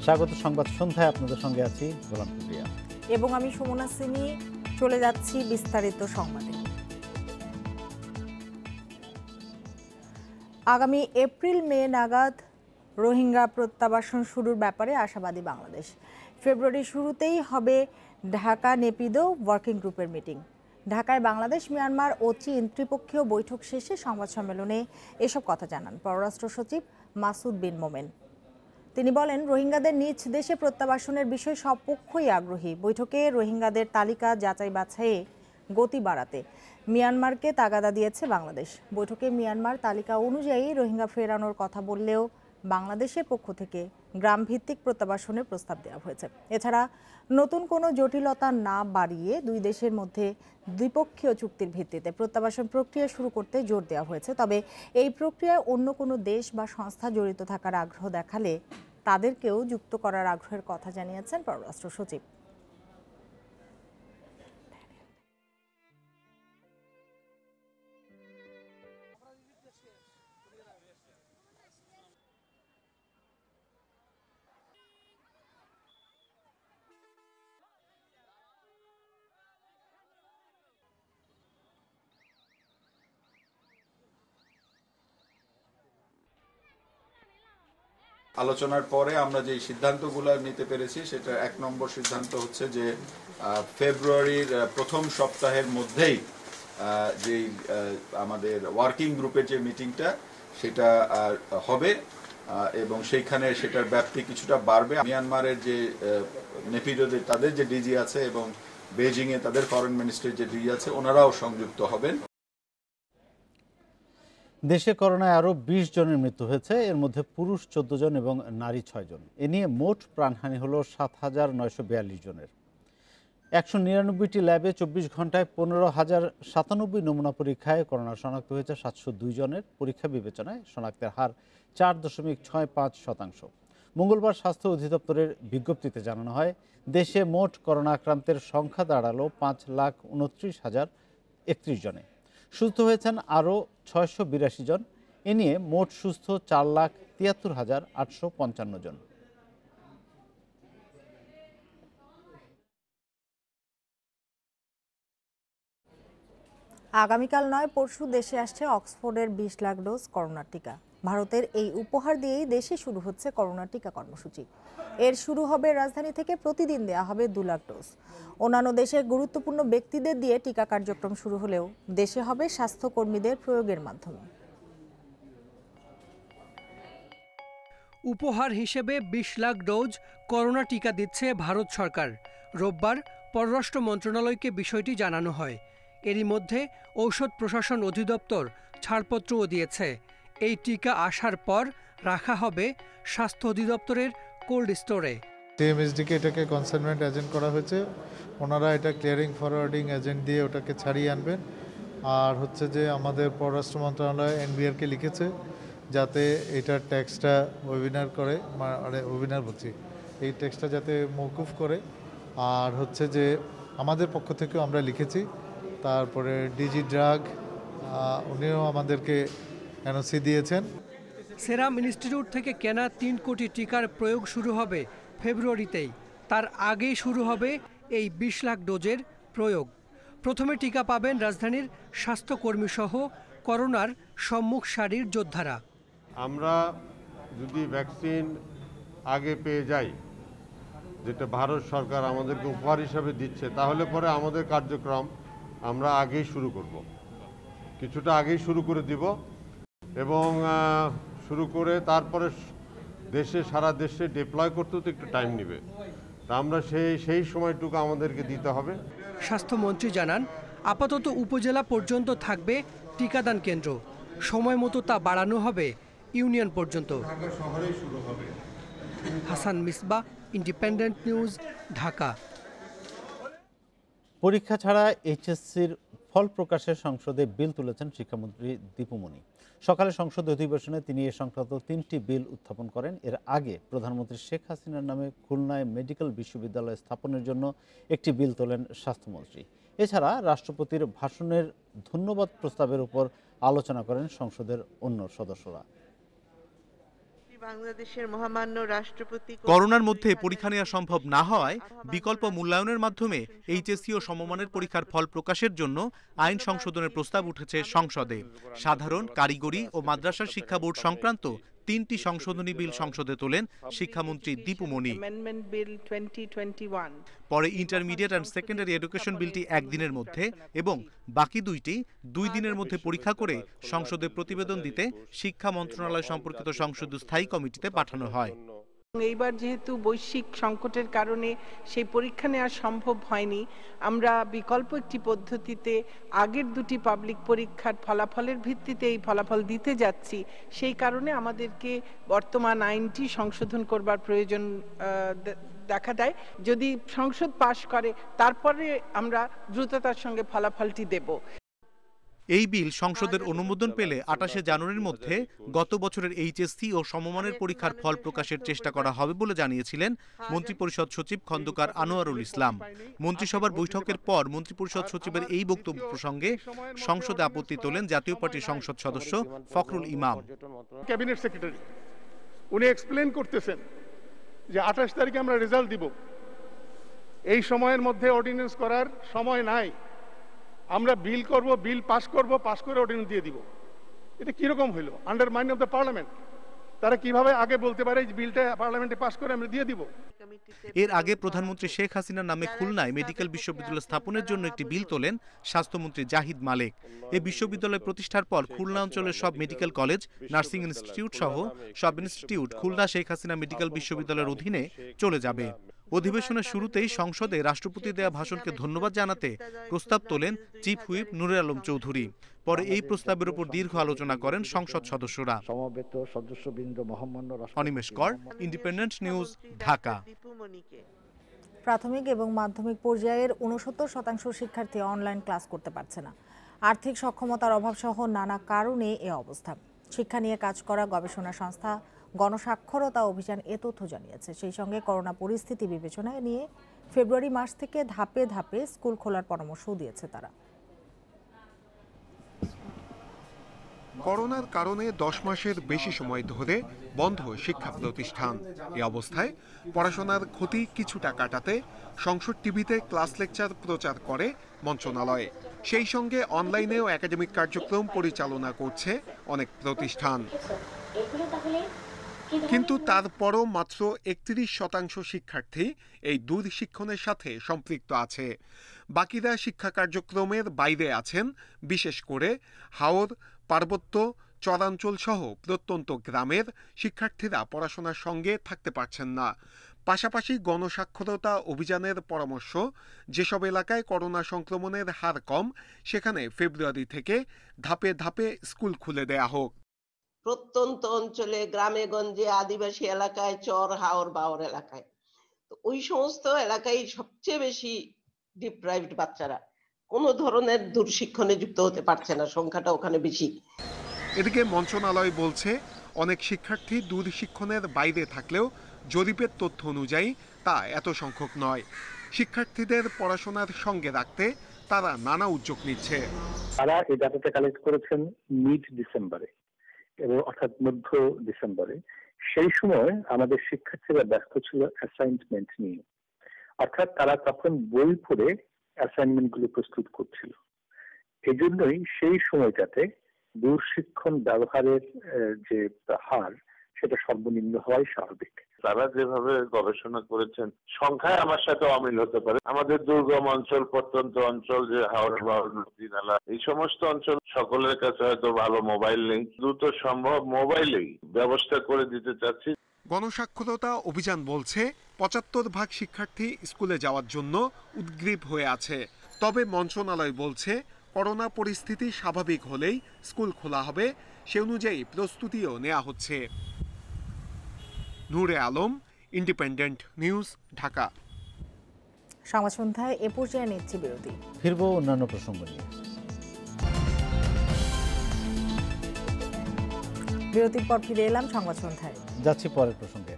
স্বাগত সংবাদ সন্ধ্যায়, আপনাদের সঙ্গে আছি গোলাম কিবরিয়া এবং আমি সুমনা সিনি। চলে যাচ্ছি বিস্তারিত সংবাদে। আগামী এপ্রিল-মে নাগাদ রোহিঙ্গা প্রত্যাবাসন শুরুর ব্যাপারে আশাবাদী বাংলাদেশ। ফেব্রুয়ারির শুরুতেই হবে ঢাকা নেপিদো ওয়ার্কিং গ্রুপের মিটিং। ঢাকায় বাংলাদেশ, মিয়ানমার ও চীন ত্রিপক্ষীয় বৈঠক শেষে সংবাদ সম্মেলনে এসব কথা জানান পররাষ্ট্র সচিব মাসুদ বিন মোমেন। তিনি বলেন, রোহিঙ্গাদের নিজ দেশে প্রত্যাবাসনের বিষয়ে সব পক্ষই আগ্রহী। বৈঠকে রোহিঙ্গাদের তালিকা যাচাই বাছাইয়ে গতি বাড়াতে মিয়ানমারকে তাগাদা দিয়েছে বাংলাদেশ। বৈঠকে মিয়ানমার তালিকা অনুযায়ী রোহিঙ্গা ফেরানোর কথা বললেও বাংলাদেশের পক্ষ থেকে গ্রামভিত্তিক প্রত্যাবাসনের প্রস্তাব দেওয়া হয়েছে। এছাড়া নতুন কোনো জটিলতা না বাড়িয়ে দুই দেশের মধ্যে দ্বিপক্ষীয় চুক্তির ভিত্তিতে প্রত্যাবাসন প্রক্রিয়া শুরু করতে জোর দেওয়া হয়েছে। তবে এই প্রক্রিয়ায় অন্য কোনো দেশ বা সংস্থা জড়িত থাকার আগ্রহ দেখালে তাদেরকেও যুক্ত করার আগ্রহের কথা জানিয়েছেন পররাষ্ট্র সচিব। আলোচনার পরে আমরা যে সিদ্ধান্তগুলো নিতে পেরেছি, সেটা 1 নম্বর সিদ্ধান্ত হচ্ছে যে ফেব্রুয়ারির প্রথম সপ্তাহের মধ্যেই যে আমাদের ওয়ার্কিং গ্রুপের যে মিটিংটা সেটা হবে এবং সেইখানে সেটার ব্যাপ্তি কিছুটা বাড়বে। মিয়ানমারের যে নেপিডোতে তাদের যে ডিজি আছে এবং বেজিংয়ে তাদের ফরেন মিনিস্ট্রির যে ডিজি আছে, ওনারাও সংযুক্ত হবেন। দেশে করোনায় আরও 20 জনের মৃত্যু হয়েছে, এর মধ্যে পুরুষ 14 জন এবং নারী 6 জন। এ নিয়ে মোট প্রাণহানি হল 7,942 জনের। 199টি ল্যাবে 24 ঘন্টায় 15,097 নমুনা পরীক্ষায় করোনা শনাক্ত হয়েছে 702 জনের। পরীক্ষা বিবেচনায় শনাক্তের হার 4.65%। মঙ্গলবার স্বাস্থ্য অধিদপ্তরের বিজ্ঞপ্তিতে জানানো হয়, দেশে মোট করোনা আক্রান্তের সংখ্যা দাঁড়ালো 5,29,031 জনে। সুস্থ হয়েছেন আরও 682 জন। এ নিয়ে মোট সুস্থ 4,73,855 জন। আগামীকাল নয়, পরশু দেশে আসছে অক্সফোর্ডের 20 লাখ ডোজ করোনার টিকা। ভারতের এই উপহার দিয়েই দেশে শুরু হচ্ছে করোনা টিকা কর্মসূচি। এর শুরু হবে রাজধানী থেকে, প্রতিদিন দেয়া হবে 2 লাখ ডোজ। অন্যান্য দেশের গুরুত্বপূর্ণ ব্যক্তিদের দিয়ে টিকা কার্যক্রম শুরু হলেও দেশে হবে স্বাস্থ্যকর্মীদের প্রয়োগের মাধ্যমে। উপহার হিসেবে 20 লাখ ডোজ করোনা টিকা দিচ্ছে ভারত সরকার। রোববার পররাষ্ট্র মন্ত্রণালয়কে বিষয়টি জানানো হয়। এরই মধ্যে ঔষধ প্রশাসন অধিদপ্তর ছাড়পত্রও দিয়েছে। এই টিকা আসার পর রাখা হবে স্বাস্থ্য অধিদপ্তরের কোল্ড স্টোরে। সিএমএসডিকে এটাকে কনসাইনমেন্ট এজেন্ট করা হয়েছে, ওনারা এটা ক্লিয়ারিং ফরওয়ার্ডিং এজেন্ট দিয়ে ওটাকে ছাড়িয়ে আনবেন। আর হচ্ছে যে আমাদের পররাষ্ট্র মন্ত্রণালয় এনবিআরকে লিখেছে যাতে এটার ট্যাক্সটা ওয়েবিনার করে, মানে ওয়েবিনার বলছি, এই ট্যাক্সটা যাতে মওকুফ করে। আর হচ্ছে যে আমাদের পক্ষ থেকেও আমরা লিখেছি। তারপরে ডিজি ড্রাগ উনিও আমাদেরকে এনওসি দিয়েছেন। সেরাম ইনস্টিটিউট থেকে কেনা 3 কোটি টিকার প্রয়োগ শুরু হবে ফেব্রুয়ারিতেই। তার আগেই শুরু হবে এই 20 লাখ ডোজের প্রয়োগ। প্রথমে টিকা পাবেন রাজধানীর স্বাস্থ্যকর্মী সহ করোনার সম্মুখ সারির যোদ্ধারা। আমরা যদি ভ্যাকসিন আগে পেয়ে যাই, যেটা ভারত সরকার আমাদেরকে উপহার হিসাবে দিচ্ছে, তাহলে পরে আমাদের কার্যক্রম আমরা আগেই শুরু করব, কিছুটা আগেই শুরু করে দিব এবং শুরু করে তারপরে সারা দেশে ডিপ্লয় করতেও তো একটু টাইম নেবে। তা আমরা সেই সময়টুকু আমাদেরকে দিতে হবে। স্বাস্থ্যমন্ত্রী জানান, আপাতত উপজেলা পর্যন্ত থাকবে টিকাদান কেন্দ্র, সময় মতো তা বাড়ানো হবে ইউনিয়ন পর্যন্ত। Hasan Misbah, independent news, Dhaka. পরীক্ষা ছাড়া এইচএসসির ফল প্রকাশের সংসদে বিল তুলেছেন শিক্ষামন্ত্রী দীপু মনি। সকালে সংসদ অধিবেশনে তিনি এ সংক্রান্ত 3টি বিল উত্থাপন করেন। এর আগে প্রধানমন্ত্রী শেখ হাসিনার নামে খুলনায় মেডিকেল বিশ্ববিদ্যালয় স্থাপনের জন্য একটি বিল তোলেন স্বাস্থ্যমন্ত্রী। এছাড়া রাষ্ট্রপতির ভাষণের ধন্যবাদ প্রস্তাবের উপর আলোচনা করেন সংসদের অন্য সদস্যরা। বাংলাদেশের মহামান্য রাষ্ট্রপতি করোনার মধ্যে পরীক্ষা নেওয়া সম্ভব না হওয়ায় বিকল্প মূল্যায়নের মাধ্যমে এইচএসসি ও সমমানের পরীক্ষার ফল প্রকাশের জন্য আইন সংশোধনের প্রস্তাব উঠেছে সংসদে। সাধারণ, কারিগরি ও মাদ্রাসা শিক্ষা বোর্ড সংক্রান্ত 3টি সংশোধনী বিল সংসদে তোলেন শিক্ষামন্ত্রী দীপু মনি। পরে ইন্টারমিডিয়েট অ্যান্ড সেকেন্ডারি এডুকেশন বিলটি একদিনের মধ্যে এবং বাকি 2টি 2 দিনের মধ্যে পরীক্ষা করে সংসদে প্রতিবেদন দিতে শিক্ষা মন্ত্রণালয় সম্পর্কিত সংসদীয় স্থায়ী কমিটিতে পাঠানো হয়। এইবার যেহেতু বৈশ্বিক সংকটের কারণে সেই পরীক্ষা নেওয়া সম্ভব হয়নি, আমরা বিকল্প একটি পদ্ধতিতে আগের 2টি পাবলিক পরীক্ষার ফলাফলের ভিত্তিতে এই ফলাফল দিতে যাচ্ছি। সেই কারণে আমাদেরকে বর্তমান আইনটি সংশোধন করবার প্রয়োজন দেখা দেয়। যদি সংসদ পাশ করে তারপরে আমরা দ্রুততার সঙ্গে ফলাফলটি দেব। এই বিল সংসদের অনুমোদন পেলে 28 জানুয়ারির মধ্যে গত বছরের এইচএসসি ও সমমানের পরীক্ষার ফল প্রকাশের চেষ্টা করা হবে বলে জানিয়েছিলেন মন্ত্রিপরিষদ সচিব খন্দকার আনোয়ারুল ইসলাম। মন্ত্রিসভার বৈঠকের পর মন্ত্রিপরিষদ সচিবের এই বক্তব্য প্রসঙ্গে সংসদে আপত্তি তোলেন জাতীয় পার্টির সংসদ সদস্য ফখরুল ইমাম। ক্যাবিনেট সেক্রেটারি উনি এক্সপ্লেন করতেছেন যে 28 তারিখে আমরা রেজাল্ট দিব, এই সময়ের মধ্যে অর্ডিন্যান্স করার সময় নাই, আমরা বিল করব, বিল পাস করব, পাস করে অর্ডিন্যান্স দিয়ে দিব। এটা কিরকম হইলো? Undermine of the parliament. তারা কিভাবে আগে বলতে পারে যে বিলটা পার্লামেন্টে পাস করে আমরা দিয়ে দিব? এর আগে প্রধানমন্ত্রী শেখ হাসিনার নামে খুলনায় মেডিকেল বিশ্ববিদ্যালয় স্থাপনের জন্য একটি বিল তোলেন স্বাস্থ্যমন্ত্রী জাহিদ মালেক। এই বিশ্ববিদ্যালয় প্রতিষ্ঠার পর খুলনা অঞ্চলের সব মেডিকেল কলেজ, নার্সিং ইনস্টিটিউট সহ সব ইনস্টিটিউট খুলনা শেখ হাসিনা মেডিকেল বিশ্ববিদ্যালয়ের অধীনে চলে যাবে। অধিবেশনের শুরুতেই সংসদে রাষ্ট্রপতি দেয়া ভাষণকে ধন্যবাদ জানাতে প্রস্তাব তোলেন চিফ হুইপ নূরে আলম চৌধুরী। পরে এই প্রস্তাবের উপর দীর্ঘ আলোচনা করেন সংসদ সদস্যরা। সমবেত সদস্যবৃন্দ মহামান্য অনিমেষ কর, ইন্ডিপেন্ডেন্ট নিউজ, ঢাকা। প্রাথমিক এবং মাধ্যমিক পর্যায়ের 69% শিক্ষার্থী অনলাইন ক্লাস করতে পারছে না। আর্থিক সক্ষমতার অভাব সহ নানা কারণে এ অবস্থা। শিক্ষা নিয়ে কাজ করা গবেষণা সংস্থা গণসাক্ষরতা অভিযান এ তথ্য জানিয়েছে। সেই সঙ্গে করোনা পরিস্থিতি বিবেচনায় নিয়ে ফেব্রুয়ারি মাস থেকে ধাপে ধাপে স্কুল খোলার পরামর্শও দিয়েছে তারা। করোনার কারণে 10 মাসের বেশি সময় ধরে বন্ধ শিক্ষা প্রতিষ্ঠান। এই অবস্থায় পড়াশোনার ক্ষতি কিছুটা কাটাতে সংসদ টিভিতে ক্লাস লেকচার প্রচার করে মন্ত্রণালয়। সেই সঙ্গে অনলাইনেও একাডেমিক কার্যক্রম পরিচালনা করছে অনেক প্রতিষ্ঠান। কিন্তু তারপরও মাত্র 31% শিক্ষার্থী এই দূরশিক্ষণের সাথে সম্পৃক্ত আছে। বাকিরা শিক্ষা কার্যক্রমের বাইরে আছেন। বিশেষ করে হাওর, পার্বত্য, চরাঞ্চল সহ প্রত্যন্ত গ্রামের শিক্ষার্থীরা পড়াশোনার সঙ্গে থাকতে পারছেন না। পাশাপাশি গণসাক্ষরতা অভিযানের পরামর্শ, যেসব এলাকায় করোনা সংক্রমণের হার কম সেখানে ফেব্রুয়ারি থেকে ধাপে ধাপে স্কুল খুলে দেয়া হোক। প্রত্যন্ত অঞ্চলে, গ্রামে গঞ্জে, আদিবাসী এলাকায়, চর হাওর বাওর এলাকায়, তো ওই সমস্ত এলাকায় সবচেয়ে বেশি ডিপ্রাইভড বাচ্চারা কোনো ধরনের দূরশিক্ষণে যুক্ত হতে পারছে না, সংখ্যাটা ওখানে বেশি। এদিকে মন্ত্রণালয় বলছে অনেক শিক্ষার্থী দূরশিক্ষণের বাইরে থাকলেও জরিপের তথ্য অনুযায়ী তা এত সংখ্যক নয়। শিক্ষার্থীদের পড়াশোনার সঙ্গে রাখতে তারা নানা উদ্যোগ নিচ্ছে। তারা এই ডাটাটা কালেক্ট করেছেন মিড ডিসেম্বরে এবং অর্থাৎ মধ্য ডিসেম্বরে। সেই সময় আমাদের শিক্ষার্থীরা ব্যস্ত ছিল অ্যাসাইনমেন্ট নিয়ে, অর্থাৎ তারা তখন বই পড়ে অ্যাসাইনমেন্ট গুলো প্রস্তুত করছিল। এই জন্যই সেই সময়টাতে দূরশিক্ষণ ব্যবহারের যে হার সেটা সর্বনিম্ন হওয়াই স্বাভাবিক। তারা যেভাবে গবেষণা করেছেন সংখ্যায় আমার সাথে অমিল হতে পারে। আমাদের দুর্গম অঞ্চল, প্রত্যন্ত অঞ্চল, যে হাওড় বাওড়, নদী নালা, এই সমস্ত অঞ্চল সকলের কাছে হয়তো ভালো মোবাইল নেই। দ্রুত সম্ভব মোবাইলেই ব্যবস্থা করে দিতে চাচ্ছি। গণসাক্ষরতা অভিযান বলছে 75% শিক্ষার্থী স্কুলে যাওয়ার জন্য উদ্গ্রীব হয়ে আছে। তবে মন্ত্রণালয় বলছে করোনা পরিস্থিতি স্বাভাবিক হলেই স্কুল খোলা হবে, সে অনুযায়ী প্রস্তুতিও নেওয়া হচ্ছে। নূরে আলম, ইন্ডিপেন্ডেন্ট নিউজ, ঢাকা। সংবাদ সন্ধ্যায় এ পর্যায়ে নিচ্ছি বিরতি। ফিরবো অন্যান্য প্রসঙ্গ নিয়ে। বিরতির পর ফিরে এলাম সংবাদ সন্ধ্যায়। যাচ্ছি পরের প্রসঙ্গে।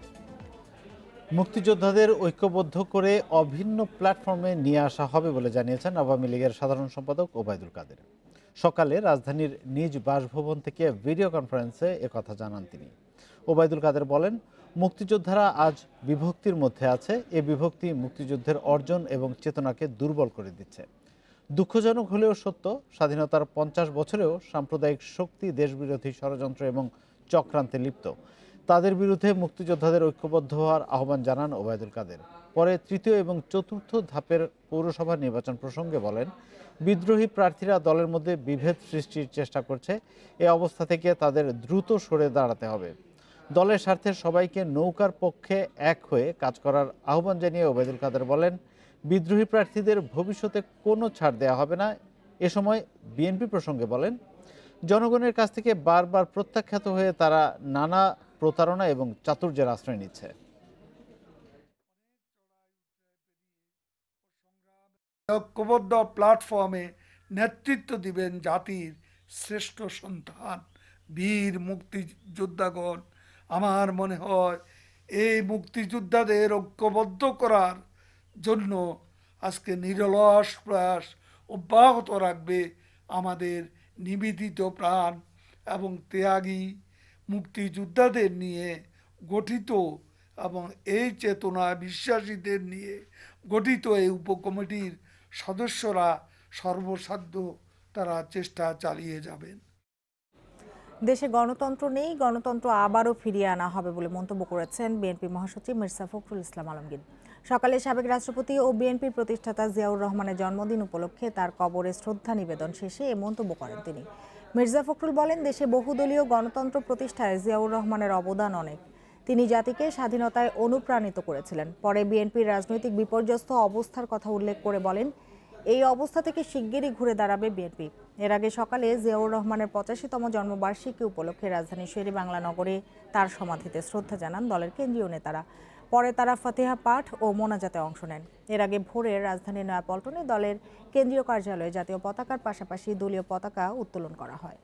মুক্তিযোদ্ধাদের ঐক্যবদ্ধ করে অভিন্ন প্ল্যাটফর্মে নিয়ে আসা হবে বলে জানিয়েছেন আওয়ামী লীগের সাধারণ সম্পাদক ওবায়দুল কাদের। সকালে রাজধানীর নিজ বাসভবন থেকে ভিডিও কনফারেন্সে একথা জানান তিনি। ওবায়দুল কাদের বলেন, মুক্তিযোদ্ধারা আজ বিভক্তির মধ্যে আছে। এ বিভক্তি মুক্তিযুদ্ধের অর্জন এবং চেতনাকে দুর্বল করে দিচ্ছে। দুঃখজনক হলেও সত্য, স্বাধীনতার 50 বছরেও সাম্প্রদায়িক শক্তি দেশবিরোধী ষড়যন্ত্র এবং চক্রান্তে লিপ্ত। তাদের বিরুদ্ধে মুক্তিযোদ্ধাদের ঐক্যবদ্ধ হওয়ার আহ্বান জানান ওবায়দুল কাদের। পরে তৃতীয় এবং চতুর্থ ধাপের পৌরসভা নির্বাচন প্রসঙ্গে বলেন, বিদ্রোহী প্রার্থীরা দলের মধ্যে বিভেদ সৃষ্টির চেষ্টা করছে। এ অবস্থা থেকে তাদের দ্রুত সরে দাঁড়াতে হবে। দলের স্বার্থে সবাইকে নৌকার পক্ষে এক হয়ে কাজ করার আহ্বান জানিয়ে ওবায়দুল কাদের বলেন, বিদ্রোহী প্রার্থীদের ভবিষ্যতে কোনো ছাড় দেওয়া হবে না। এ সময় বিএনপি প্রসঙ্গে বলেন, জনগণের কাছ থেকে বারবার প্রত্যাখ্যাত হয়ে তারা নানা প্রতারণা এবং চাতুর্যের আশ্রয় নিচ্ছে। ঐক্যবদ্ধ প্ল্যাটফর্মে নেতৃত্ব দিবেন জাতির শ্রেষ্ঠ সন্তান বীর মুক্তিযোদ্ধাগণ। আমার মনে হয় এই মুক্তিযোদ্ধাদের ঐক্যবদ্ধ করার জন্য আজকে নিরলস প্রয়াস অব্যাহত রাখবে আমাদের নিবেদিত প্রাণ এবং ত্যাগী মুক্তিযোদ্ধাদের নিয়ে গঠিত এবং এই চেতনায় বিশ্বাসীদের নিয়ে গঠিত এই উপকমিটির সদস্যরা সর্বসাধ্য তারা চেষ্টা চালিয়ে যাবেন। দেশে গণতন্ত্র নেই, গণতন্ত্র আবারও ফিরিয়ে আনা হবে বলে মন্তব্য করেছেন বিএনপি মহাসচিব মির্জা ফখরুল ইসলাম আলমগীর। সকালে সাবেক রাষ্ট্রপতি ও বিএনপির প্রতিষ্ঠাতা জিয়াউর রহমানের জন্মদিন উপলক্ষে তার কবরে শ্রদ্ধা নিবেদন শেষে এ মন্তব্য করেন তিনি। মির্জা ফখরুল বলেন, দেশে বহুদলীয় গণতন্ত্র প্রতিষ্ঠায় জিয়াউর রহমানের অবদান অনেক। তিনি জাতিকে স্বাধীনতায় অনুপ্রাণিত করেছিলেন। পরে বিএনপির রাজনৈতিক বিপর্যস্ত অবস্থার কথা উল্লেখ করে বলেন, এই অবস্থা থেকে শিগগিরই ঘুরে দাঁড়াবে বিএনপি। এর আগে সকালে জিয়াউর রহমানের 85তম জন্মবার্ষিকী উপলক্ষে রাজধানী শের-ই-বাংলা নগরে তার সমাধিতে শ্রদ্ধা জানান দলের কেন্দ্রীয় নেতারা। পরে তারা ফাতিহা পাঠ ও মোনাজাতে অংশ নেন। এর আগে ভোরে রাজধানীর নয়াপল্টনে দলের কেন্দ্রীয় কার্যালয়ে জাতীয় পতাকার পাশাপাশি দলীয় পতাকা উত্তোলন করা হয়।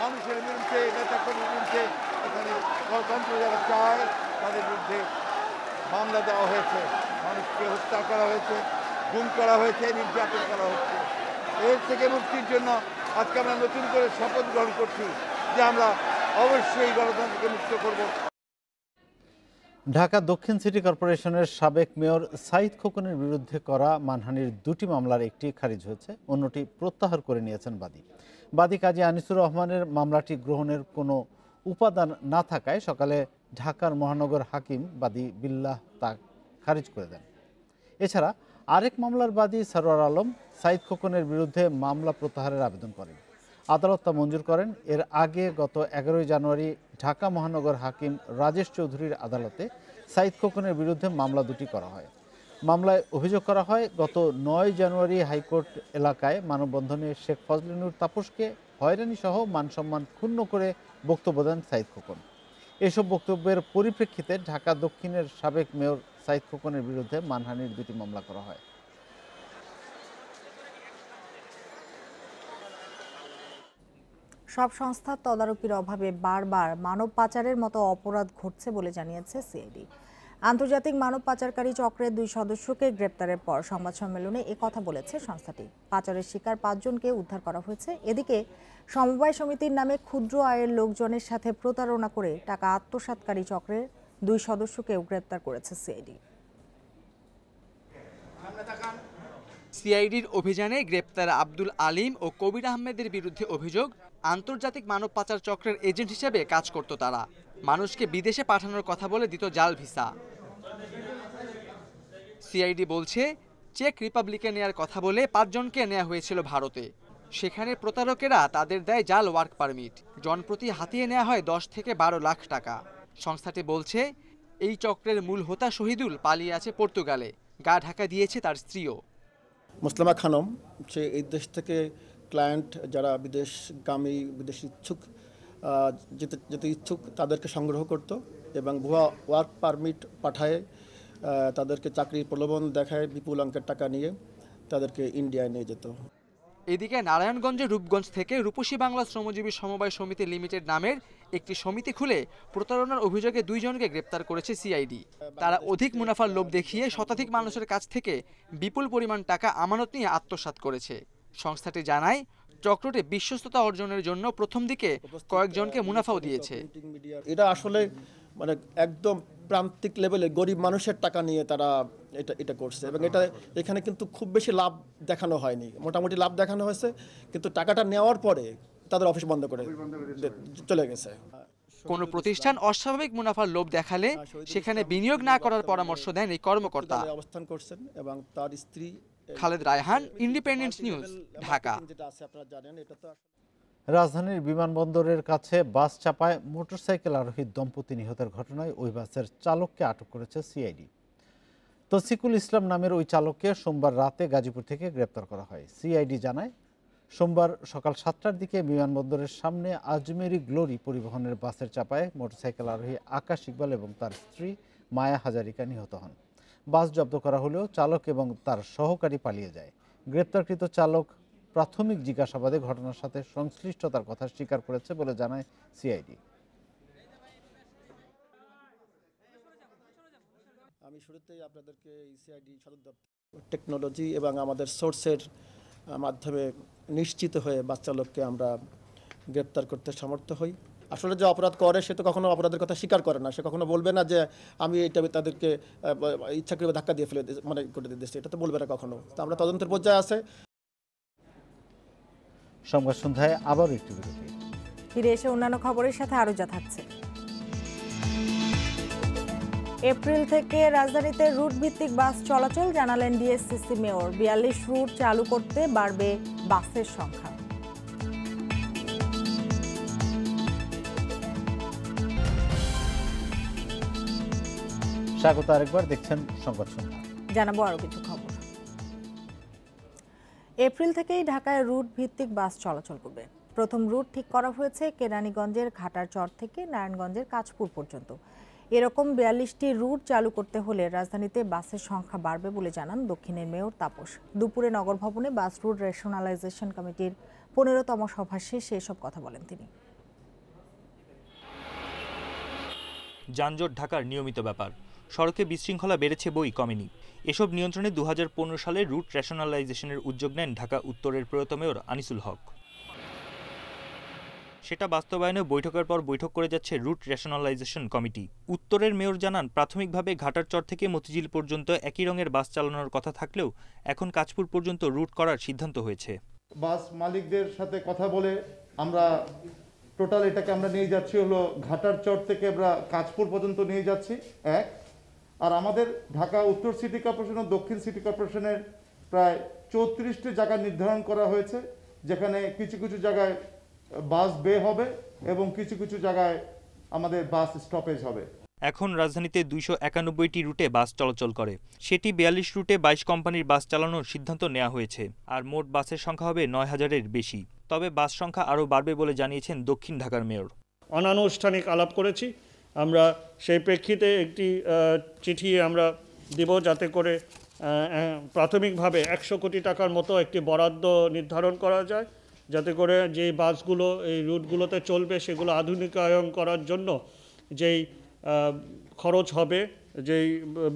মানুষের বিরুদ্ধে নেতাকর্মীর বিরুদ্ধে এখানে গণতন্ত্র যারা চায় তাদের বিরুদ্ধে মামলা দেওয়া হয়েছে, মানুষকে হত্যা করা হয়েছে, গুম করা হয়েছে, নির্যাতন করা হচ্ছে। এর থেকে মুক্তির জন্য আজকে আমরা নতুন করে শপথ গ্রহণ করছি যে আমরা অবশ্যই গণতন্ত্রকে মুক্ত করব। ঢাকা দক্ষিণ সিটি কর্পোরেশনের সাবেক মেয়র সাঈদ খোকনের বিরুদ্ধে করা মানহানির 2টি মামলার একটি খারিজ হয়েছে, অন্যটি প্রত্যাহার করে নিয়েছেন বাদী কাজী আনিসুর রহমানের মামলাটি গ্রহণের কোনো উপাদান না থাকায় সকালে ঢাকার মহানগর হাকিম বাদী বিল্লাহ তা খারিজ করে দেন। এছাড়া আরেক মামলার বাদী সরওয়ার আলম সাঈদ খোকনের বিরুদ্ধে মামলা প্রত্যাহারের আবেদন করেন। আদালত তা মঞ্জুর করেন। এর আগে গত 11 জানুয়ারি ঢাকা মহানগর হাকিম রাজেশ চৌধুরীর আদালতে সাঈদ খোকনের বিরুদ্ধে মামলা 2টি করা হয়। মামলায় অভিযোগ করা হয়, গত 9 জানুয়ারি হাইকোর্ট এলাকায় মানববন্ধনে শেখ ফজলিনুর তাপসকে হয়রানি সহ মানসম্মান ক্ষুণ্ণ করে বক্তব্য দেন সাঈদ খোকন। এসব বক্তব্যের পরিপ্রেক্ষিতে ঢাকা দক্ষিণের সাবেক মেয়র সাঈদ খোকনের বিরুদ্ধে মানহানির 2টি মামলা করা হয়। সব সংস্থার তদারকির অভাবে বারবার মানব পাচারের মতো অপরাধ ঘটছে বলে জানিয়েছে সিআইডি। আন্তর্জাতিক মানব পাচারকারী চক্রের 2 সদস্যকে গ্রেপ্তারের পর সংবাদ সম্মেলনে কথা বলেছে সংস্থাটি। পাচারের শিকার 5 জনকে উদ্ধার করা হয়েছে। এদিকে সমবায় সমিতির নামে ক্ষুদ্র আয়ের লোকজনের সাথে প্রতারণা করে টাকা আত্মসাৎকারী চক্রের 2 সদস্যকেও গ্রেপ্তার করেছে সিআইডি। সিআইডির অভিযানে গ্রেপ্তার আব্দুল আলিম ও কবির আহমেদের বিরুদ্ধে অভিযোগ, আন্তর্জাতিক মানব পাচার চক্রের এজেন্ট হিসেবে কাজ করত তারা। মানুষকে বিদেশে পাঠানোর কথা বলে দিত জাল ভিসা। সিআইডি বলছে, চেক রিপাবলিকে নেয়ার কথা বলে 5 জনকে নেওয়া হয়েছিল ভারতে। সেখানে প্রতারকেরা তাদের দেয় জাল ওয়ার্ক পারমিট। জনপ্রতি হাতিয়ে নেওয়া হয় 10 থেকে 12 লাখ টাকা। সংস্থাটি বলছে, এই চক্রের মূল হোতা শহীদুল পালিয়ে আছে পর্তুগালে। গা ঢাকা দিয়েছে তার স্ত্রীও। মুসলিমা খানম সে এই দেশ থেকে ক্লায়েন্ট যারা বিদেশগামী বিদেশ ইচ্ছুক যেতে ইচ্ছুক তাদেরকে সংগ্রহ করত এবং ভুয়া ওয়ার্ক পারমিট পাঠায় তাদেরকে চাকরির প্রলোভন দেখায়, বিপুল অঙ্কের টাকা নিয়ে তাদেরকে ইন্ডিয়ায় নিয়ে যেত। এদিকে নারায়ণগঞ্জের রূপগঞ্জ থেকে রূপসী বাংলা শ্রমজীবী সমবায় সমিতি লিমিটেড নামের একটি সমিতি খুলে প্রতারণার অভিযোগে 2 জনকে গ্রেপ্তার করেছে সিআইডি। তারা অধিক মুনাফার লোভ দেখিয়ে শতাধিক মানুষের কাছ থেকে বিপুল পরিমাণ টাকা আমানত নিয়ে আত্মসাৎ করেছে। সংস্থাটি জানায় চক্রটি বিশ্বস্ততা অর্জনের জন্য প্রথম দিকে কয়েকজনকে মুনাফাও দিয়েছে। এটা আসলে মানে একদম প্রান্তিক লেভেলে গরিব মানুষের টাকা নিয়ে তারা এটা করছে এবং এখানে কিন্তু খুব বেশি লাভ দেখানো হয়নি, মোটামুটি লাভ দেখানো হয়েছে, কিন্তু টাকাটা নেওয়ার পরে তাদের অফিস বন্ধ করে চলে গেছে। কোনো প্রতিষ্ঠান অস্বাভাবিক মুনাফার লোভ দেখালে সেখানে বিনিয়োগ না করার পরামর্শ দেন এই কর্মকর্তা। অবস্থান করছেন এবং তার স্ত্রী খালেদ রায়হান, ইন্ডিপেন্ডেন্ট নিউজ, ঢাকা। রাজধানীর বিমানবন্দরের কাছে বাস চাপায় মোটরসাইকেল আরোহী দম্পতি নিহতের ঘটনায় ওই বাসের চালককে আটক করেছে সিআইডি। তসিকুল ইসলাম নামের ওই চালককে সোমবার রাতে গাজীপুর থেকে গ্রেপ্তার করা হয়। সিআইডি জানায়, সোমবার সকাল 7টার দিকে বিমানবন্দরের সামনে আজমেরি গ্লোরি পরিবহনের বাসের চাপায় মোটরসাইকেল আরোহী আকাশ ইকবাল এবং তার স্ত্রী মায়া হাজারিকা নিহত হন। বাস জব্দ করা হলেও চালক এবং তার সহকারী পালিয়ে যায়। গ্রেপ্তারকৃত চালক প্রাথমিক জিজ্ঞাসাবাদে ঘটনার সাথে সংশ্লিষ্টতার কথা স্বীকার করেছে বলে জানায় সিআইডি। আমি শুরুতেই আপনাদেরকে সিআইডি সদর দপ্তর টেকনোলজি এবং আমাদের সোর্সের মাধ্যমে নিশ্চিত হয়ে বাস চালককে আমরা গ্রেপ্তার করতে সমর্থ হই। আসলে যে অপরাধ করে সে তো কখনো অপরাধের কথা স্বীকার করে না, সে কখনো বলবে না যে আমি এটা তাদেরকে ইচ্ছা করে ধাক্কা দিয়ে ফেলে মানে করে দিয়েছি, এটা তো বলবে না কখনো। তো আমরা তদন্তের পর্যায়ে আছে। সংবাদ সন্ধ্যায় আবারও একটু বিরতি, ফিরে এসে অন্যান্য খবরের সাথে আরো যা থাকছে। এপ্রিল থেকে রাজধানীতে রুট ভিত্তিক বাস চলাচল জানালেন ডিএসসিসি মেয়র। 42 রুট চালু করতে বাড়বে বাসের সংখ্যা। স্বাগত আরেকবার, দেখছেন সংবাদ সন্ধ্যা। জানাবো আরো কিছু খবর। এপ্রিল থেকেই ঢাকায় রুট ভিত্তিক বাস চলাচল করবে। প্রথম রুট ঠিক করা হয়েছে কেরানীগঞ্জের ঘাটার চর থেকে নারায়ণগঞ্জের কাঁচপুর পর্যন্ত। এরকম 42টি রুট চালু করতে হলে রাজধানীতে বাসের সংখ্যা বাড়বে বলে জানান দক্ষিণের মেয়র তাপস। দুপুরে নগর ভবনে বাস রুট রেশনালাইজেশন কমিটির 15তম সভা শেষে এসব কথা বলেন তিনি। যানজট ঢাকার নিয়মিত ব্যাপার, সড়কে বিশৃঙ্খলা বেড়েছে বই কমেনি। এসব নিয়ন্ত্রণে 2015 সালে রুট রেশনালাইজেশনের উদ্যোগ নেন ঢাকা উত্তরের প্রয়াত মেয়র আনিসুল হক। সেটা বাস্তবায়নে বৈঠকের পর বৈঠক করে যাচ্ছে রুট রেশনালাইজেশন কমিটি। উত্তরের মেয়র জানান, প্রাথমিকভাবে ঘাটার চর থেকে মতিঝিল পর্যন্ত একই রঙের বাস চালানোর কথা থাকলেও এখন কাঁচপুর পর্যন্ত রুট করার সিদ্ধান্ত হয়েছে। বাস মালিকদের সাথে কথা বলে আমরা টোটাল এটাকে আমরা নিয়ে যাচ্ছি হলো ঘাটার চর থেকে আমরা কাঁচপুর পর্যন্ত নিয়ে যাচ্ছি এক। আর আমাদের ঢাকা উত্তর সিটি কর্পোরেশন ও দক্ষিণ সিটি কর্পোরেশনের প্রায় 34টি জায়গা নির্ধারণ করা হয়েছে, যেখানে কিছু কিছু জায়গায় বাস বে হবে এবং কিছু কিছু জায়গায় আমাদের বাস স্টপেজ হবে। এখন রাজধানীতে 291টি রুটে বাস চলাচল করে, সেটি 42 রুটে 22 কোম্পানির বাস চালানোর সিদ্ধান্ত নেওয়া হয়েছে। আর মোট বাসের সংখ্যা হবে 9000-এর বেশি। তবে বাস সংখ্যা আরও বাড়বে বলে জানিয়েছেন দক্ষিণ ঢাকার মেয়র। অনানুষ্ঠানিক আলাপ করেছি, আমরা সেই প্রেক্ষিতে একটি চিঠি আমরা দিব যাতে করে প্রাথমিকভাবে 100 কোটি টাকার মতো একটি বরাদ্দ নির্ধারণ করা যায়, যাতে করে যে বাসগুলো এই রুটগুলোতে চলবে সেগুলো আধুনিকায়ন করার জন্য যেই খরচ হবে, যেই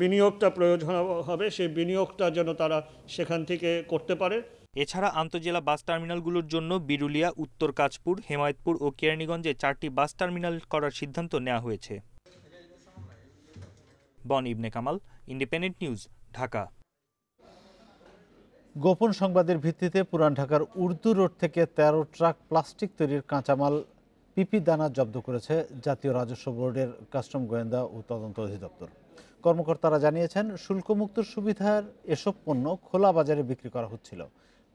বিনিয়োগটা প্রয়োজন হবে, সেই বিনিয়োগটা যেন তারা সেখান থেকে করতে পারে। এছাড়া আন্তজেলা বাস টার্মিনালগুলোর জন্য বিরুলিয়া, উত্তর কাঁচপুর, হেমায়েতপুর ও কেরানীগঞ্জে 4টি বাস টার্মিনাল করার সিদ্ধান্ত নেওয়া হয়েছে। বন ইবনে কামাল, ইন্ডিপেন্ডেন্ট নিউজ, ঢাকা। গোপন সংবাদের ভিত্তিতে পুরান ঢাকার উর্দু রোড থেকে 13 ট্রাক প্লাস্টিক তৈরির কাঁচামাল পিপি দানা জব্দ করেছে জাতীয় রাজস্ব বোর্ডের কাস্টম গোয়েন্দা ও তদন্ত অধিদপ্তর। কর্মকর্তারা জানিয়েছেন, শুল্কমুক্ত সুবিধার এসব পণ্য খোলা বাজারে বিক্রি করা হচ্ছিল।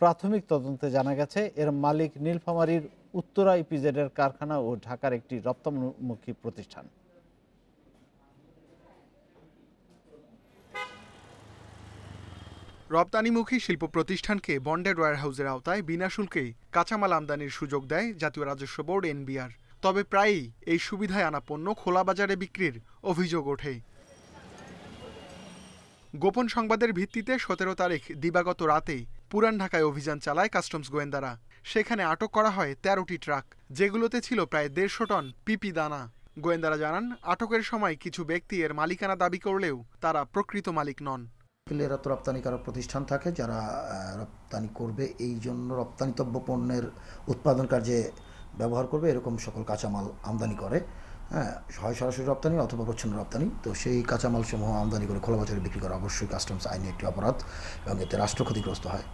প্রাথমিক তদন্তে জানা গেছে, এর মালিক নীলফামারীর উত্তরা ইপিজেডের কারখানা ও ঢাকার একটি রপ্তানিমুখী প্রতিষ্ঠান। রপ্তানিমুখী শিল্প প্রতিষ্ঠানকে বন্ডেড ওয়্যারহাউসের আওতায় বিনা শুল্কেই কাঁচামাল আমদানির সুযোগ দেয় জাতীয় রাজস্ব বোর্ড এনবিআর। তবে প্রায়ই এই সুবিধায় আনা পণ্য খোলা বাজারে বিক্রির অভিযোগ ওঠে। গোপন সংবাদের ভিত্তিতে 17 তারিখ দিবাগত রাতেই পুরান ঢাকায় অভিযান চালায় কাস্টমস গোয়েন্দারা। সেখানে আটক করা হয় 13টি ট্রাক, যেগুলোতে ছিল প্রায় 150 টন পিপি দানা। গোয়েন্দারা জানান, আটকের সময় কিছু ব্যক্তি এর মালিকানা দাবি করলেও তারা প্রকৃত মালিক নন। এরা তো রপ্তানিকারক প্রতিষ্ঠান থাকে যারা রপ্তানি করবে, এই জন্য রপ্তানিতব্য পণ্যের উৎপাদন কার্যে ব্যবহার করবে এরকম সকল কাঁচামাল আমদানি করে, হ্যাঁ, হয় সরাসরি রপ্তানি অথবা প্রচ্ছন্ন রপ্তানি। তো সেই কাঁচামাল সমূহ আমদানি করে খোলাবাজারে বিক্রি করা অবশ্যই কাস্টমস আইনে একটি অপরাধ এবং এতে রাষ্ট্র ক্ষতিগ্রস্ত হয়।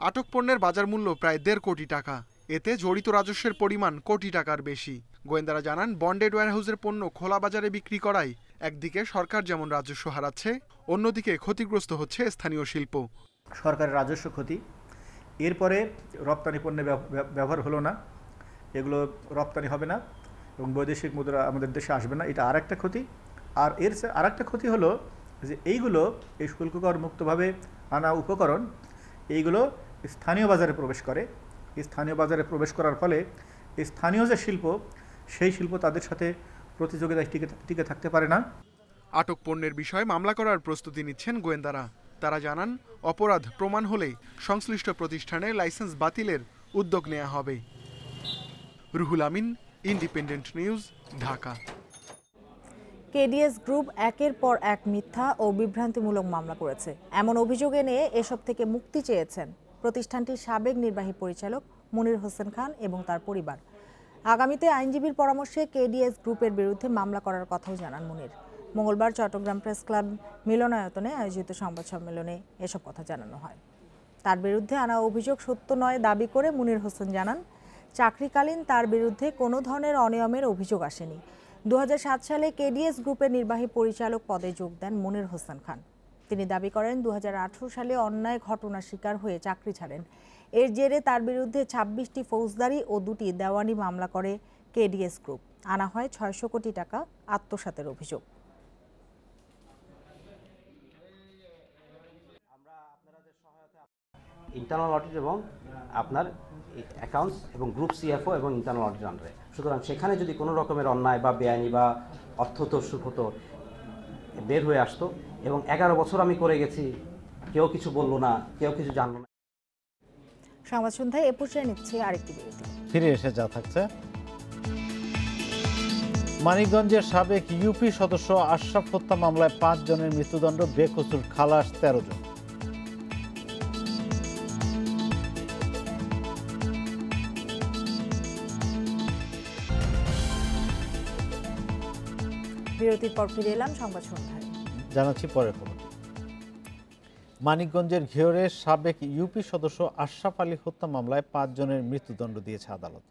আটক পণ্যের বাজার মূল্য প্রায় 1.5 কোটি টাকা। এতে জড়িত রাজস্বের পরিমাণ কোটি টাকার বেশি। গোয়েন্দারা জানান, বন্ডেড ওয়্যারহাউসের পণ্য খোলা বাজারে বিক্রি করায় একদিকে সরকার যেমন রাজস্ব হারাচ্ছে, অন্যদিকে ক্ষতিগ্রস্ত হচ্ছে স্থানীয় শিল্প। সরকারের রাজস্ব ক্ষতি, এরপরে রপ্তানি পণ্যে ব্যবহার হলো না, এগুলো রপ্তানি হবে না এবং বৈদেশিক মুদ্রা আমাদের দেশে আসবে না, এটা আরেকটা ক্ষতি। আর এর আরেকটা ক্ষতি হলো যে এইগুলো এই শুল্ককর মুক্তভাবে আনা উপকরণ এইগুলো স্থানীয় বাজারে প্রবেশ করে। স্থানীয় বাজারে প্রবেশ করার ফলে স্থানীয় যে শিল্প, সেই শিল্প তাদের সাথে প্রতিযোগিতায় টিকে থাকতে পারে না। আটক পণ্যের বিষয়ে মামলা করার প্রস্তুতি নিচ্ছেন গোয়েন্দারা। তারা জানান, অপরাধ প্রমাণ হলেই সংশ্লিষ্ট প্রতিষ্ঠানের লাইসেন্স বাতিলের উদ্যোগ নেওয়া হবে। Ruhul Amin, independent news, Dhaka. KDS group একের পর এক মিথ্যা ও বিভ্রান্তিমূলক মামলা করেছে, এমন অভিযোগ এনে এসব থেকে মুক্তি চেয়েছেন প্রতিষ্ঠানটির সাবেক নির্বাহী পরিচালক মনির হোসেন খান এবং তার পরিবার। আগামীতে আইনজীবীর পরামর্শে কেডিএস গ্রুপের বিরুদ্ধে মামলা করার কথাও জানান মনির। মঙ্গলবার চট্টগ্রাম প্রেস ক্লাব মিলনায়তনে আয়োজিত সংবাদ সম্মেলনে এসব কথা জানানো হয়। তার বিরুদ্ধে আনা অভিযোগ সত্য নয় দাবি করে মনির হোসেন জানান, চাকরিকালীন তার বিরুদ্ধে কোনো ধরনের অনিয়মের অভিযোগ আসেনি। 2007 সালে কেডিএস গ্রুপের নির্বাহী পরিচালক পদে যোগ দেন মনির হোসেন খান। তিনি দাবি করেন 2018 সালে অন্যায় ঘটনার শিকার হয়ে চাকরি ছাড়েন। এর জেরে তার বিরুদ্ধে 26টি ফৌজদারি ও 2টি দেওয়ানি মামলা করে কেডিএস গ্রুপ। আনা হয় 600 কোটি টাকা আত্মসাতের অভিযোগ। ইন্টারনাল অডিট এবং আপনার অ্যাকাউন্টস এবং গ্রুপ সিএফও এবং ইন্টারনাল অডিট আন্ডারে, সুতরাং সেখানে যদি কোনো রকমের অন্যায় বা বেআইনি বা অর্থদস্যু হতো বের হয়ে আসতো। এবং 11 বছর আমি করে গেছি, কেউ কিছু বললো না, কেউ কিছু জানলো না। সংবাদ সন্ধ্যায় এ পর্যায়ে নিচ্ছে আরেকটি বিরতি। ফিরে এসে যা থাকছে, মানিকগঞ্জের সাবেক ইউপি সদস্য আশরাফ হত্যা মামলায় 5 জনের মৃত্যুদণ্ড, বেকসুর খালাস 13 জন। বিরতির পর ফিরে এলাম সংবাদ সন্ধ্যায়। জানাচ্ছি পরের খবর। মানিকগঞ্জের ঘিওরের সাবেক ইউপি সদস্য আশরাফ আলী হত্যা মামলায় 5 জনের মৃত্যুদণ্ড দিয়েছে আদালত।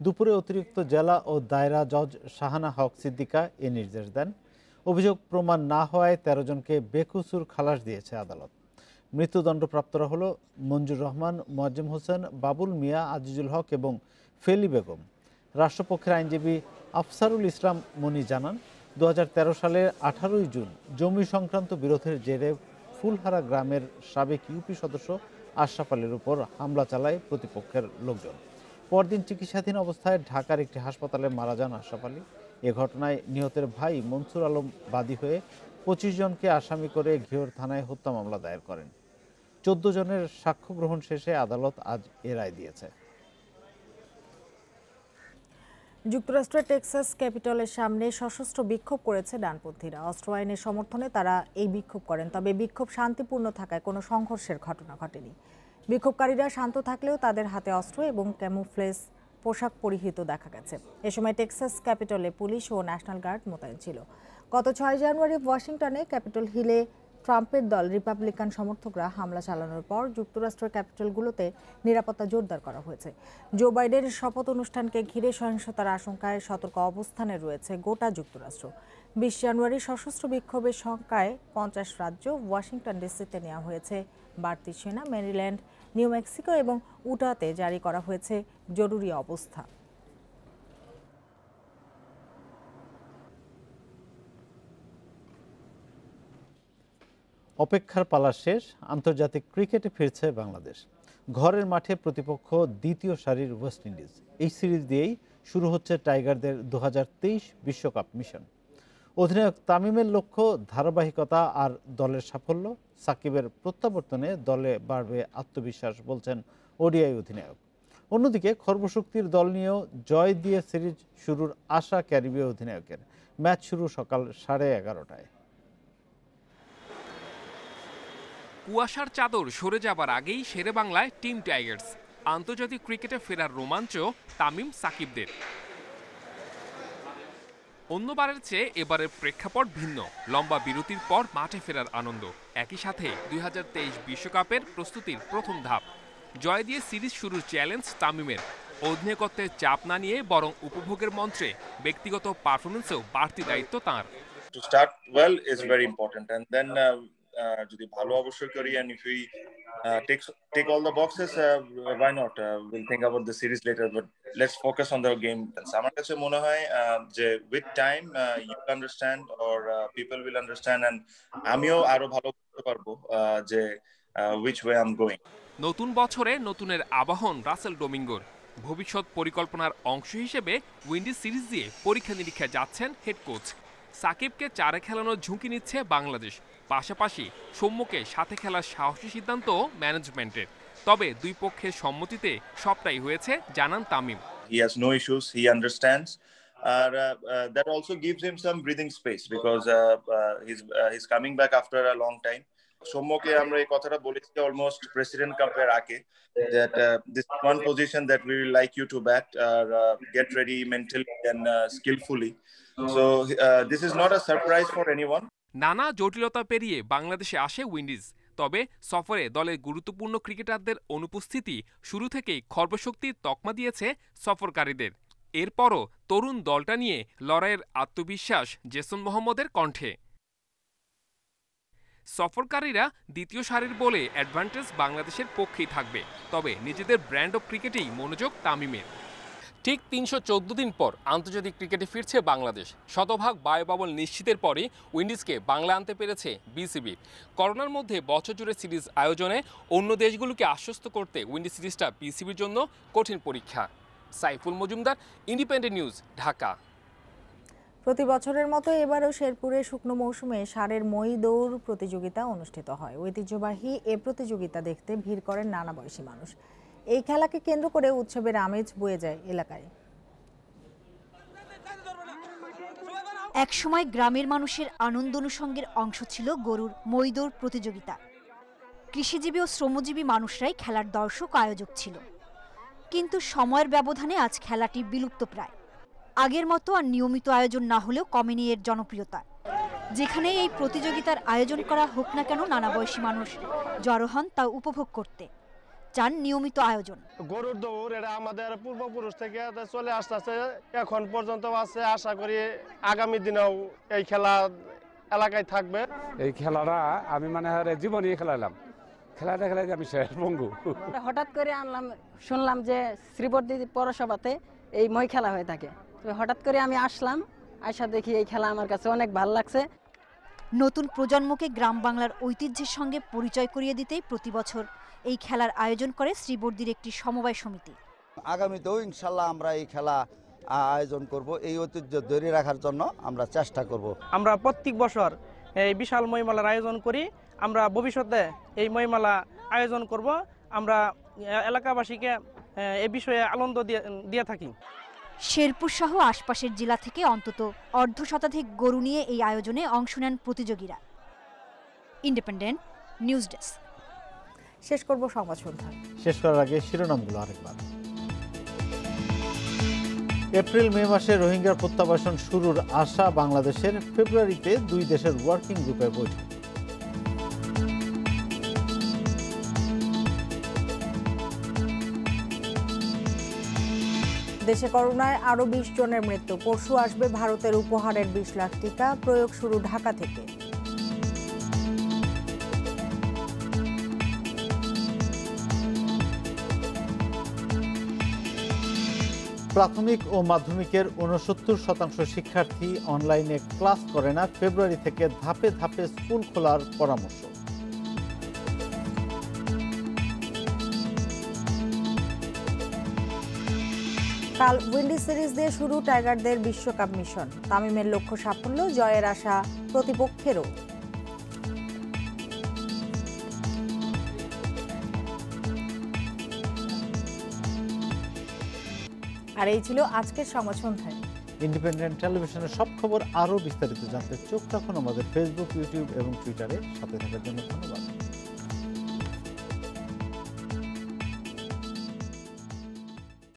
দুপুরে অতিরিক্ত জেলা ও দায়রা জজ শাহানা হক সিদ্দিকা এ নির্দেশ দেন। অভিযোগ প্রমাণ না হওয়ায় 13 জনকে বেকসুর খালাস দিয়েছে আদালত। মৃত্যুদণ্ডপ্রাপ্তরা হল মঞ্জুর রহমান, মোয়াজ্জেম হোসেন, বাবুল মিয়া, আজিজুল হক এবং ফেলি বেগম। রাষ্ট্রপক্ষের আইনজীবী আফসারুল ইসলাম মনি জানান, 2013 সালের 18 জুন জমি সংক্রান্ত বিরোধের জেরে ফুলহারা গ্রামের সাবেক ইউপি সদস্য আশরাফ আলীর উপর হামলা চালায় প্রতিপক্ষের লোকজন। পরদিন চিকিৎসাধীন অবস্থায় ঢাকার একটি হাসপাতালে মারা যান আশরাফ আলী। এ ঘটনায় নিহতের ভাই মনসুর আলম বাদী হয়ে 25 জনকে আসামি করে ঘিওর থানায় হত্যা মামলা দায়ের করেন। 14 জনের সাক্ষ্য গ্রহণ শেষে আদালত আজ এ রায় দিয়েছে। যুক্তরাষ্ট্রের টেক্সাস ক্যাপিটলের সামনে সশস্ত্র বিক্ষোভ করেছে ডানপন্থীরা। অস্ত্র আইনের সমর্থনে তারা এই বিক্ষোভ করেন, তবে বিক্ষোভ শান্তিপূর্ণ থাকায় কোনো সংঘর্ষের ঘটনা ঘটেনি। বিক্ষোভকারীরা শান্ত থাকলেও তাদের হাতে অস্ত্র এবং ক্যামুফ্লেজ পোশাক পরিহিত দেখা গেছে। এ সময় টেক্সাস ক্যাপিটলে পুলিশ ও ন্যাশনাল গার্ড মোতায়েন ছিল। গত 6 জানুয়ারি ওয়াশিংটনে ক্যাপিটল হিলে ট্রাম্পের দল রিপাবলিকান সমর্থকরা হামলা চালানোর পর যুক্তরাষ্ট্রের ক্যাপিটলগুলোতে নিরাপত্তা জোরদার করা হয়েছে। জো বাইডেনের শপথ অনুষ্ঠানকে ঘিরে সহিংসতার আশঙ্কায় সতর্ক অবস্থানে রয়েছে গোটা যুক্তরাষ্ট্র। 20 জানুয়ারি সশস্ত্র বিক্ষোভের সংখ্যায় 50 রাজ্য ওয়াশিংটন ডিসিতে নেওয়া হয়েছে বাড়তি সেনা। মেরিল্যান্ড, নিউ মেক্সিকো এবং উটাতে জারি করা হয়েছে জরুরি অবস্থা। অপেক্ষার পালা শেষ, আন্তর্জাতিক ক্রিকেটে ফিরছে বাংলাদেশ। ঘরের মাঠে প্রতিপক্ষ দ্বিতীয় সারির ওয়েস্ট ইন্ডিজ। এই সিরিজ দিয়েই শুরু হচ্ছে টাইগারদের 2023 বিশ্বকাপ মিশন। অধিনায়ক তামিমের লক্ষ্য ধারাবাহিকতা আর দলের সাফল্য। সাকিবের প্রত্যাবর্তনে দলে বাড়বে আত্মবিশ্বাস, বলছেন ওডিআই অধিনায়ক। অন্যদিকে খর্বশক্তির দল নিয়েও জয় দিয়ে সিরিজ শুরুর আশা ক্যারিবীয় অধিনায়কের। ম্যাচ শুরু সকাল 11:30টায়। কুয়াশার চাদর সরে যাবার আগেই শেরে বাংলায় টিম টাইগার্স। আন্তর্জাতিক ক্রিকেটে ফেরার রোমাঞ্চ তামিম সাকিবদের। অন্যবারের চেয়ে এবারের প্রেক্ষাপট ভিন্ন। লম্বা বিরতির পর মাঠে ফেরার আনন্দ, একই সাথে 2023 বিশ্বকাপের প্রস্তুতির প্রথম ধাপ। জয় দিয়ে সিরিজ শুরুর চ্যালেঞ্জ তামিমের। অধিনায়কত্বের চাপ না নিয়ে বরং উপভোগের মন্ত্রে ব্যক্তিগত পারফরমেন্সেও বাড়তি দায়িত্ব তাঁর। To start well is very important, and then যদি ভালো অবশ্যই করি, and if we take all the boxes, why not? We'll think about the series later, but let's focus on the game. আমার কাছে মনে হয় যে with time you will understand, or people will understand, and আমিও আরো ভালো করতে পারবো যে which way I'm going. নতুন বছরে নতুনের আবাহন রাসেল ডোমিঙ্গোর। ভবিষ্যৎ পরিকল্পনার অংশ হিসেবে উইন্ডিজ সিরিজ দিয়ে পরীক্ষা নিরীক্ষায় যাচ্ছেন হেড কোচ। সাকিবকে 4-এ খেলানোর ঝুঁকি নিচ্ছে বাংলাদেশ। পাশাপাশি সৌম্যকে সাথে খেলার সাহসী সিদ্ধান্ত ম্যানেজমেন্টের। তবে দুই পক্ষের সম্মতিতে সবটাই হয়েছে জানান Tamim. He has no issues, he understands. That also gives him some breathing space because he's coming back after a long time. সৌম্যকে আমরা এই কথাটা বলেছি অলমোস্ট প্রেসিডেন্ট কাপের আগে, that this one position that we will like you to bat, get ready mentally and skillfully. So this is not a surprise for anyone. নানা জটিলতা পেরিয়ে বাংলাদেশে আসে উইন্ডিজ। তবে সফরে দলের গুরুত্বপূর্ণ ক্রিকেটারদের অনুপস্থিতি শুরু থেকেই খর্বশক্তির তকমা দিয়েছে সফরকারীদের। এরপরও তরুণ দলটা নিয়ে লড়াইয়ের আত্মবিশ্বাস জেসন মোহাম্মদের কণ্ঠে। সফরকারীরা দ্বিতীয় সারির বলে অ্যাডভান্টেজ বাংলাদেশের পক্ষেই থাকবে, তবে নিজেদের ব্র্যান্ড অফ ক্রিকেটেই মনোযোগ তামিমের। ঠিক 314 দিন পর আন্তর্জাতিক ক্রিকেটে ফিরছে বাংলাদেশ। শতভাগ বায়ুবাবল নিশ্চিতের পরই উইন্ডিজকে বাংলা আনতে পেরেছে বিসিবি। করোনার মধ্যে বছর জুড়ে সিরিজ আয়োজনে অন্য দেশগুলোকে আশ্বস্ত করতে উইন্ডিজ সিরিজটা বিসিবির জন্য কঠিন পরীক্ষা। Saiful Majumdar, independent news, Dhaka. প্রতি বছরের মতো এবারও শেরপুরে শুকনো মৌসুমে ষাঁড়ের মই দৌড় প্রতিযোগিতা অনুষ্ঠিত হয়। ঐতিহ্যবাহী এ প্রতিযোগিতা দেখতে ভিড় করেন নানা বয়সী মানুষ। এই খেলাকে কেন্দ্র করে উৎসবের আমেজ বয়ে যায় এলাকায়। একসময় গ্রামের মানুষের আনন্দ অনুষঙ্গের অংশ ছিল গরুর মই দৌড় প্রতিযোগিতা। কৃষিজীবী ও শ্রমজীবী মানুষরাই খেলার দর্শক আয়োজক ছিল, কিন্তু সময়ের ব্যবধানে আজ খেলাটি বিলুপ্ত প্রায়। আগের মতো আর নিয়মিত আয়োজন না হলেও কমেনি এর জনপ্রিয়তা। যেখানে এই প্রতিযোগিতার আয়োজন করা হোক না কেন, নানা বয়সী মানুষ জড়ো হন তা উপভোগ করতে। চান নিয়মিত আয়োজন। গরুর দৌড় এটা আমাদের পূর্বপুরুষ থেকে চলে আসতেছে, এখন পর্যন্ত আছে। আশা করি আগামী দিনেও এই খেলা এলাকায় থাকবে। এই খেলাটা আমি জীবনই খেলালাম, খেলাটা খেলে আমি শেষ বঙ্গু। হঠাৎ করে আনলাম, শুনলাম যে শ্রীবর্দী পৌরসভাতে এই মই খেলা হয়ে থাকে। হঠাৎ করে আমি আসলাম, আশা দেখি এই খেলা আমার কাছে অনেক ভালো লাগছে। নতুন প্রজন্মকে গ্রাম বাংলার ঐতিহ্যের সঙ্গে পরিচয় করিয়ে দিতেই প্রতি বছর এই খেলার আয়োজন করে শ্রীবর্দীর একটি সমবায় সমিতি। আগামীতেও ইনশাল্লাহ আমরা এই খেলা আয়োজন করব, এই ঐতিহ্য ধরে রাখার জন্য আমরা চেষ্টা করব। আমরা প্রত্যেক বছর এই বিশাল মইমেলার আয়োজন করি। আমরা ভবিষ্যতে এই মইমেলা আয়োজন করব। আমরা এলাকাবাসীকে এ বিষয়ে আনন্দ দিয়ে থাকি। শেরপুর সহ আশপাশের জেলা থেকে অন্তত অর্ধশতাধিক গরু নিয়ে এই আয়োজনে অংশ নেন প্রতিযোগীরা। Independent news desk. শেষ করব সংবাদ সন্ধ্যা। শেষ করার আগে শিরোনামগুলো আরেকবার। এপ্রিল মে মাসে রোহিঙ্গার প্রত্যাবাসন শুরুর আশা বাংলাদেশের। ফেব্রুয়ারিতে দুই দেশের ওয়ার্কিং গ্রুপের বৈঠক। দেশে করোনায় আরও 20 জনের মৃত্যু। পরশু আসবে ভারতের উপহারের 20 লাখ টিকা। প্রয়োগ শুরু ঢাকা থেকে। প্রাথমিক ও মাধ্যমিকের 69% শিক্ষার্থী অনলাইনে ক্লাস করে না। ফেব্রুয়ারি থেকে ধাপে ধাপে স্কুল খোলার পরামর্শ। কাল উইন্ডিজ সিরিজ দিয়ে শুরু টাইগারদের বিশ্বকাপ মিশন। তামিমের লক্ষ্য সাফল্য, জয়ের আশা প্রতিপক্ষেরও। আর এই ছিল আজকের সংবাদ সন্ধ্যায়। ইন্ডিপেন্ডেন্ট টেলিভিশনের সব খবর আরও বিস্তারিত জানতে চোখ রাখুন আমাদের ফেসবুক, ইউটিউব এবং টুইটারে। সাথে থাকার জন্য ধন্যবাদ।